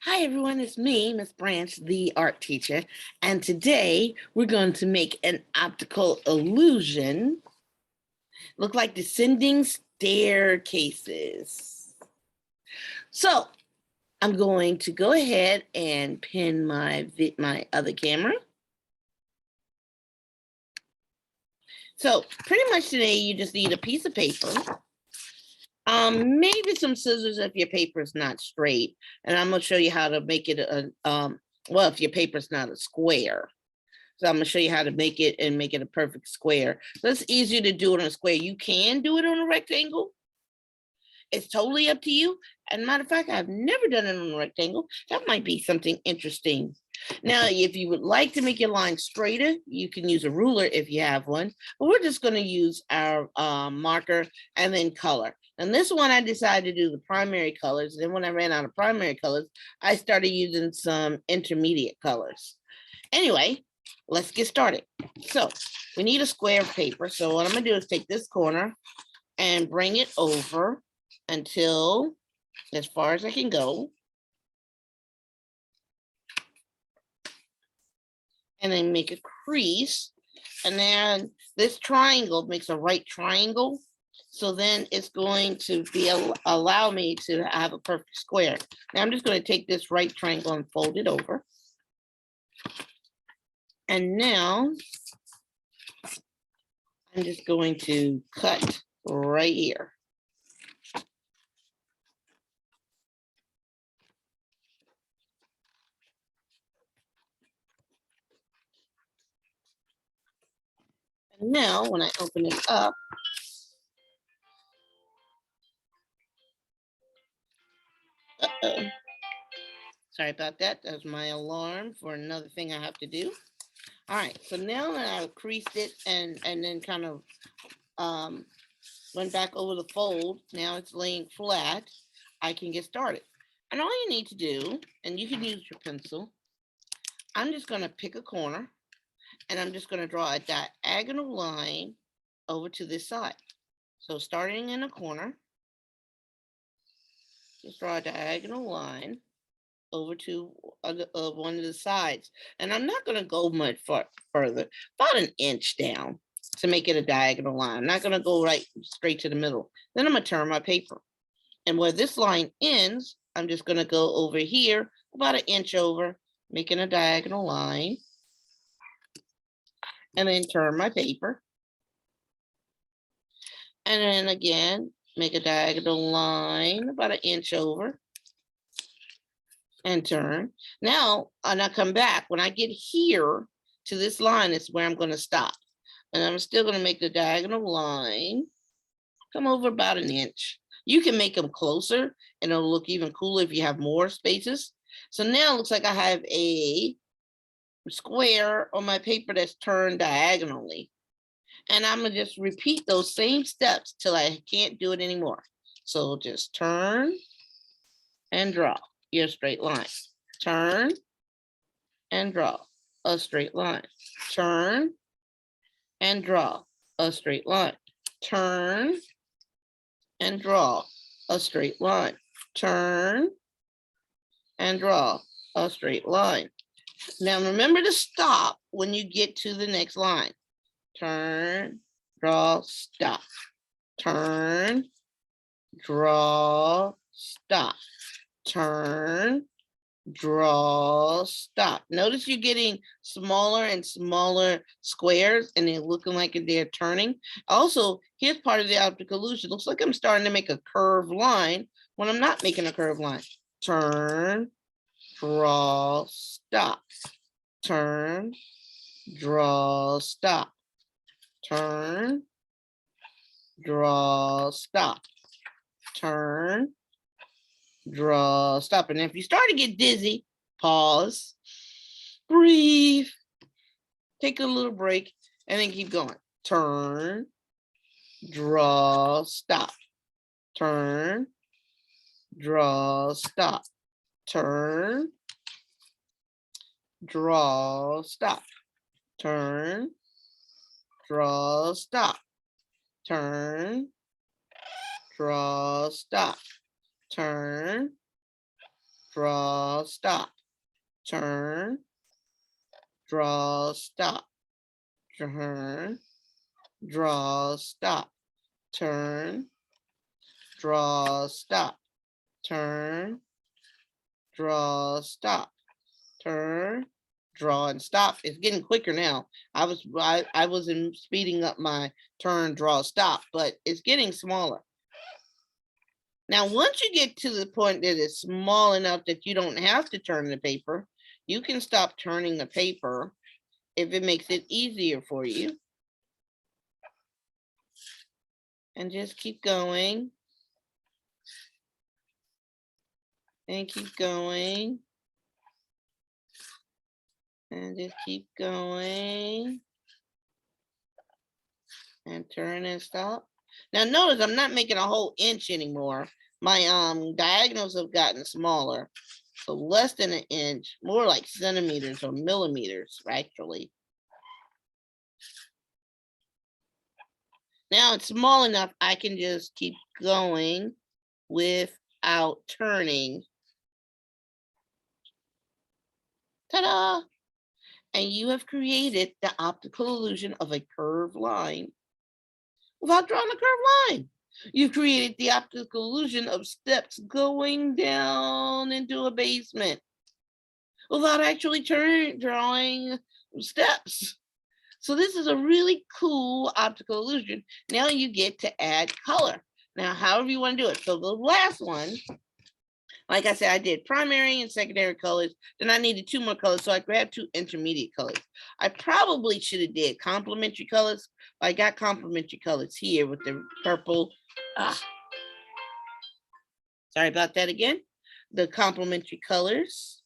Hi everyone, it's me, Miss Branch, the art teacher, and today we're going to make an optical illusion look like descending staircases. So I'm going to go ahead and pin my other camera. So pretty much today you just need a piece of paper, maybe some scissors if your paper is not straight, and I'm going to show you how to make it well, if your paper is not a square. So I'm going to show you how to make it and make it a perfect square. So it's easier to do it on a square. You can do it on a rectangle. It's totally up to you. And matter of fact, I've never done it on a rectangle. That might be something interesting. Now, if you would like to make your line straighter, you can use a ruler if you have one. But we're just going to use our marker and then color. And this one, I decided to do the primary colors. Then when I ran out of primary colors, I started using some intermediate colors. Anyway, let's get started. So we need a square of paper. So what I'm going to do is take this corner and bring it over until as far as I can go. And then make a crease. And then this triangle makes a right triangle. So then it's going to be allow me to have a perfect square. Now I'm just going to take this right triangle and fold it over. And now I'm just going to cut right here. And now when I open it up, sorry about that. That's my alarm for another thing I have to do. All right, so now that I've creased it and then kind of went back over the fold, now it's laying flat, I can get started. And all you need to do, and you can use your pencil, I'm just going to pick a corner and I'm just going to draw a diagonal line over to this side. So starting in a corner, just draw a diagonal line over to one of the sides. And I'm not going to go much further, about an inch down to make it a diagonal line. I'm not going to go right straight to the middle. Then I'm going to turn my paper. And where this line ends, I'm just going to go over here about an inch over, making a diagonal line. And then turn my paper. And then again, make a diagonal line about an inch over and turn. Now, when I come back, when I get here to this line, is where I'm going to stop. And I'm still going to make the diagonal line, come over about an inch. You can make them closer and it'll look even cooler if you have more spaces. So now it looks like I have a square on my paper that's turned diagonally. And I'm going to just repeat those same steps till I can't do it anymore. So just turn and draw your straight line. Turn and draw a straight line. Turn and draw a straight line. Turn and draw a straight line. Turn and draw a straight line. Now remember to stop when you get to the next line. Turn, draw, stop. Turn, draw, stop. Turn, draw, stop. Notice you're getting smaller and smaller squares and they're looking like they're turning. Also, here's part of the optical illusion. Looks like I'm starting to make a curved line when I'm not making a curved line. Turn, draw, stop. Turn, draw, stop. Turn, draw, stop. Turn, draw, stop. And if you start to get dizzy, pause, breathe, take a little break, and then keep going. Turn, draw, stop. Turn, draw, stop. Turn, draw, stop. Turn, draw, stop. Turn, draw, stop. Turn, draw, stop, turn, draw, stop, turn, draw, stop, turn, draw, stop, turn, draw, stop, turn, draw, and stop. It's getting quicker now. I wasn't speeding up my turn, draw, stop, but it's getting smaller. Now, once you get to the point that it's small enough that you don't have to turn the paper, you can stop turning the paper if it makes it easier for you. And just keep going. And keep going. And just keep going. And turn and stop. Now notice I'm not making a whole inch anymore. My diagonals have gotten smaller. So less than an inch, more like centimeters or millimeters, actually. Now it's small enough I can just keep going without turning. Ta-da! And you have created the optical illusion of a curved line without drawing a curved line. You've created the optical illusion of steps going down into a basement without actually drawing steps. So this is a really cool optical illusion. Now you get to add color. Now, however you want to do it. So the last one, like I said, I did primary and secondary colors. Then I needed 2 more colors, so I grabbed 2 intermediate colors. I probably should have did complementary colors. But I got complementary colors here with the purple. Sorry about that again. The complementary colors.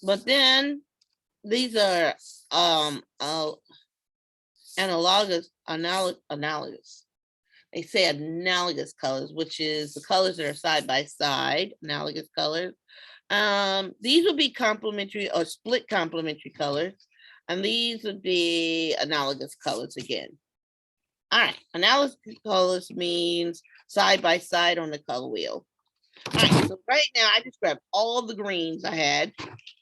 But then these are analogous. They say analogous colors, which is the colors that are side by side, analogous colors. These would be complementary or split complementary colors. And these would be analogous colors again. All right, analogous colors means side by side on the color wheel. All right, so right now I just grabbed all the greens I had.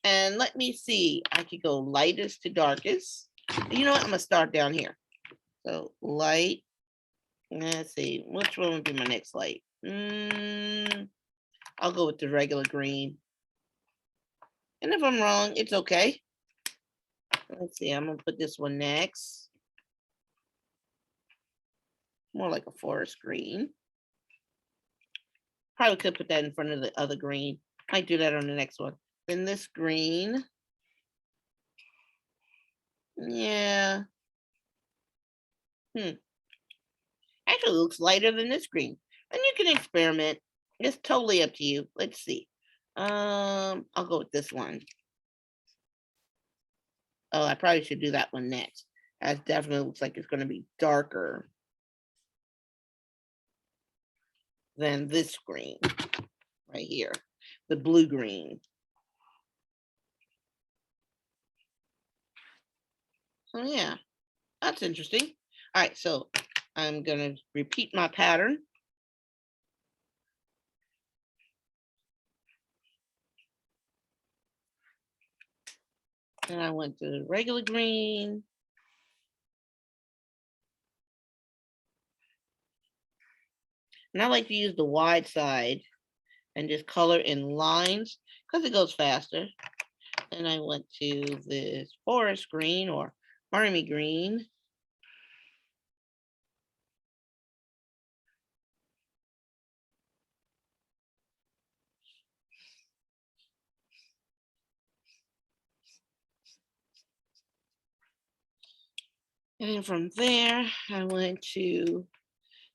And let me see, I could go lightest to darkest. You know what, I'm gonna start down here. So light, let's see, which one would be my next light? I'll go with the regular green. And if I'm wrong, it's okay. Let's see, I'm gonna put this one next. More like a forest green. Probably could put that in front of the other green. Might do that on the next one. Then this green. Yeah. Actually looks lighter than this green. And you can experiment. It's totally up to you. Let's see. I'll go with this one. Oh, I probably should do that one next. That definitely looks like it's going to be darker than this green right here, the blue green. So yeah, that's interesting. All right, so I'm going to repeat my pattern. And I went to the regular green. And I like to use the wide side and just color in lines because it goes faster. And I went to this forest green or army green. And then from there, I went to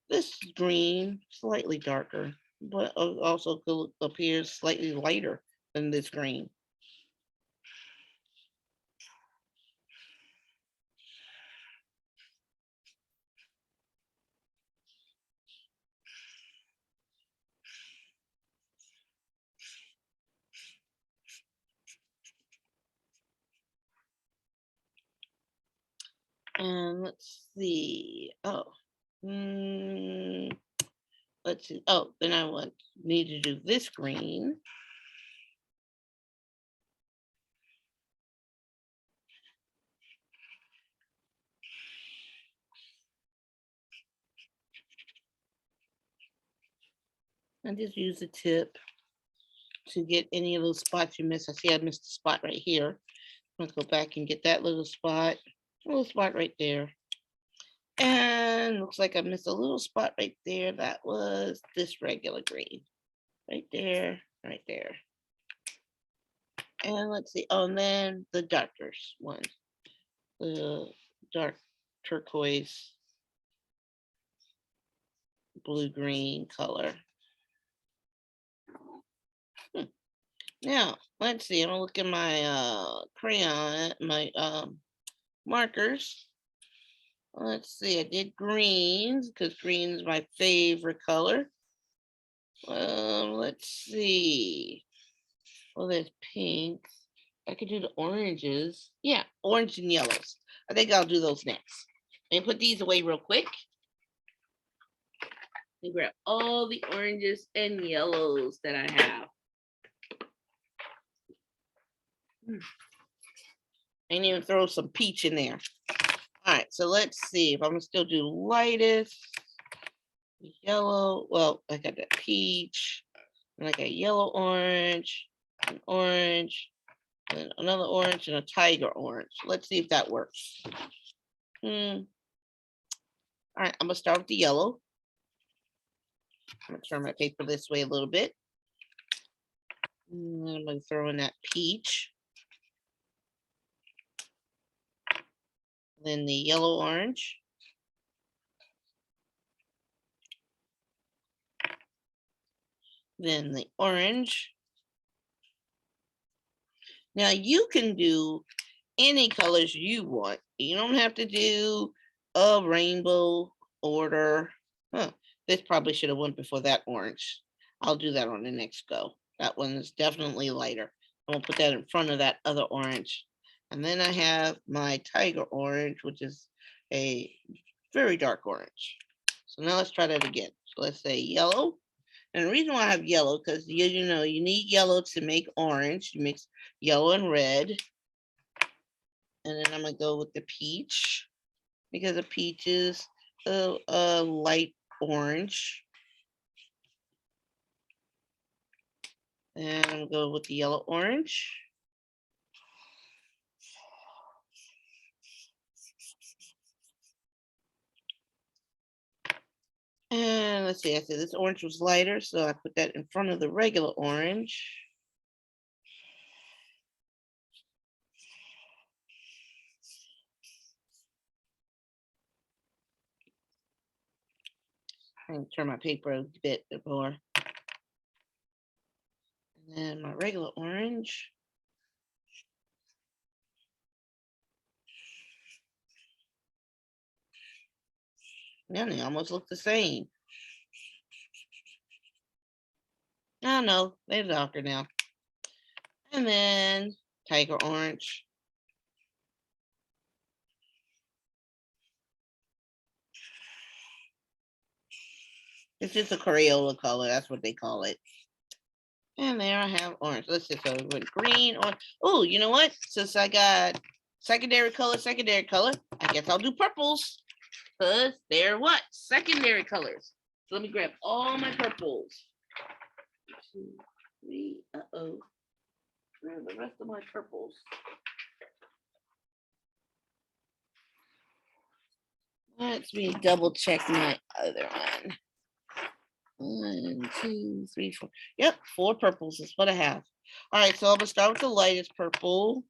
this green, slightly darker, but also appears slightly lighter than this green. And let's see. Oh, let's see. Oh, then I need to do this green. And just use the tip to get any of those spots you missed. I see I missed a spot right here. I'm gonna go back and get that little spot right there. And looks like I missed a little spot right there. That was this regular green. Right there, right there. And let's see, oh, and then the darker one. The dark turquoise blue-green color. Now, let's see, I'm gonna look at my crayon, my markers. Let's see, I did greens because green is my favorite color. Let's see. Well, there's pink. I could do the oranges. Yeah, orange and yellows. I think I'll do those next. And put these away real quick. And grab all the oranges and yellows that I have. And even throw some peach in there. All right, so let's see if I'm gonna still do lightest yellow. Well, I got that peach, and I got yellow orange, an orange, and another orange, and a tiger orange. Let's see if that works. All right, I'm gonna start with the yellow. I'm gonna turn my paper this way a little bit. And I'm gonna throw in that peach. Then the yellow orange. Then the orange. Now you can do any colors you want. You don't have to do a rainbow order. This probably should have went before that orange. I'll do that on the next go. That one is definitely lighter. I'm gonna put that in front of that other orange. And then I have my tiger orange, which is a very dark orange. So now let's try that again. So let's say yellow. And the reason why I have yellow, because you know you need yellow to make orange. You mix yellow and red. And then I'm gonna go with the peach, because the peach is a light orange. And I'm gonna go with the yellow orange. And let's see, I said this orange was lighter, so I put that in front of the regular orange. And turn my paper a bit more. And then my regular orange. Yeah, they almost look the same. Oh no, they're darker now. And then tiger orange. It's just a Crayola color. That's what they call it. And there I have orange. Let's see. So we went green or oh, you know what? Since I got secondary color, I guess I'll do purples. Because they're what? Secondary colors. So let me grab all my purples. 2, 3. Uh-oh. Where are the rest of my purples? Let me double check my other one. 1, 2, 3, 4. Yep, 4 purples is what I have. All right, so I'm gonna start with the lightest purple.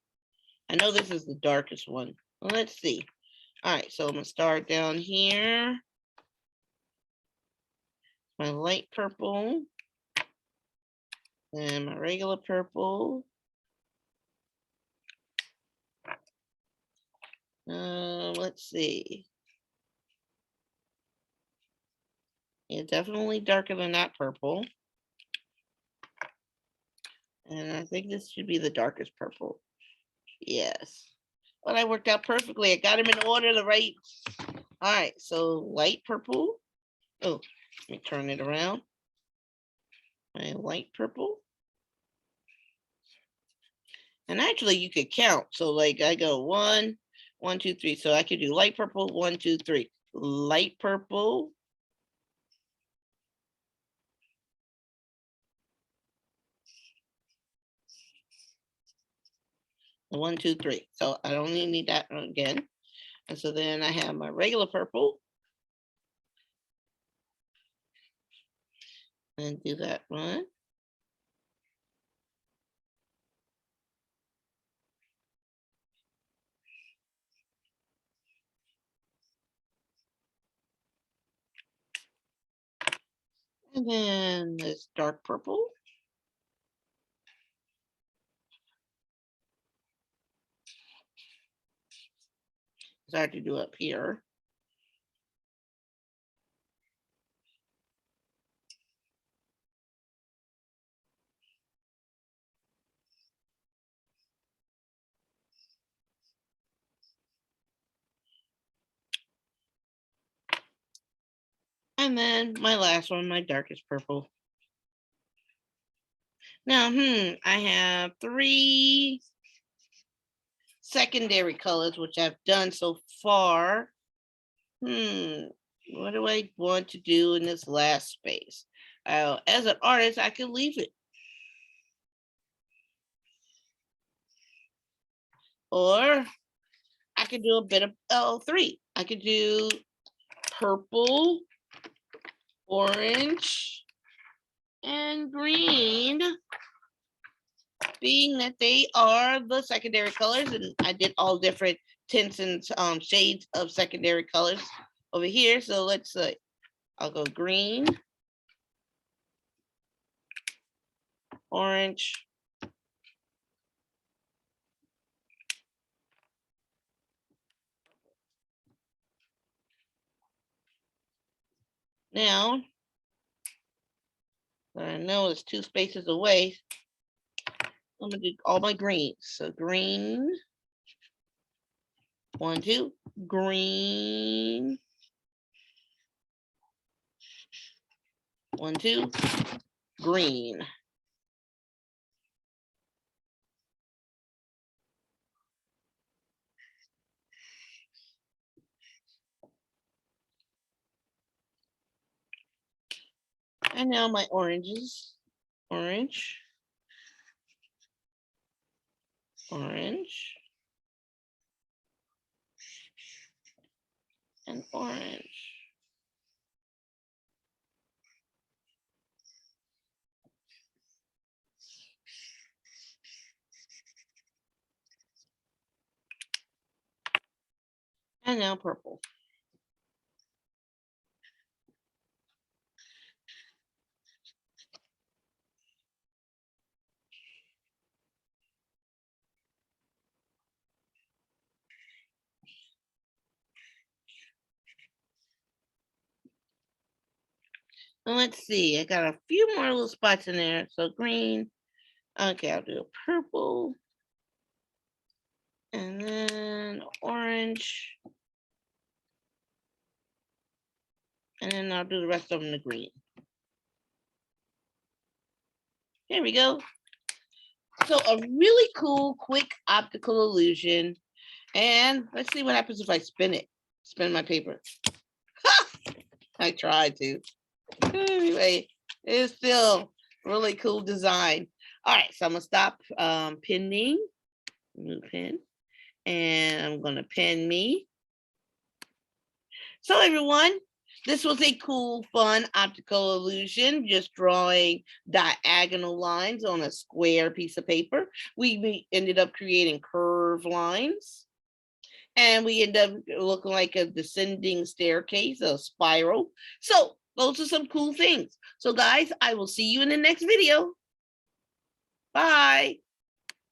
I know this is the darkest one. Well, let's see. All right, so I'm gonna start down here. My light purple. And my regular purple. Let's see. Yeah, definitely darker than that purple. And I think this should be the darkest purple. Yes. Well, that worked out perfectly. I got them in order the right. All right, so light purple. Oh, Let me turn it around. My light purple. And actually you could count. So like I go 1, 1, 2, 3. So I could do light purple, 1, 2, 3. Light purple. One, two, three. So I don't even need that one again. And so then I have my regular purple. And do that one. And then this dark purple. It's hard to do up here. And then my last one, my darkest purple. Now, I have 3 secondary colors, which I've done so far. What do I want to do in this last space? As an artist, I can leave it. Or I could do a bit of L3. I could do purple, orange, and green, being that they are the secondary colors, and I did all different tints and shades of secondary colors over here. So let's say I'll go green, orange, now I know it's 2 spaces away. I'm gonna do all my greens. So green, 1, 2, green, 1, 2, green. And now my oranges, orange, orange, and orange. And now purple. And let's see, I got a few more little spots in there. So green. Okay, I'll do a purple. And then orange. And then I'll do the rest of them in green. There we go. So a really cool, quick optical illusion. And let's see what happens if I spin it. Spin my paper. I tried to. Anyway, it's still really cool design. All right, so I'm gonna stop pinning. New pin. And I'm gonna pin me. So everyone, this was a cool, fun optical illusion, just drawing diagonal lines on a square piece of paper. We ended up creating curved lines. And we end up looking like a descending staircase, a spiral. So those are some cool things. So guys, I will see you in the next video. Bye.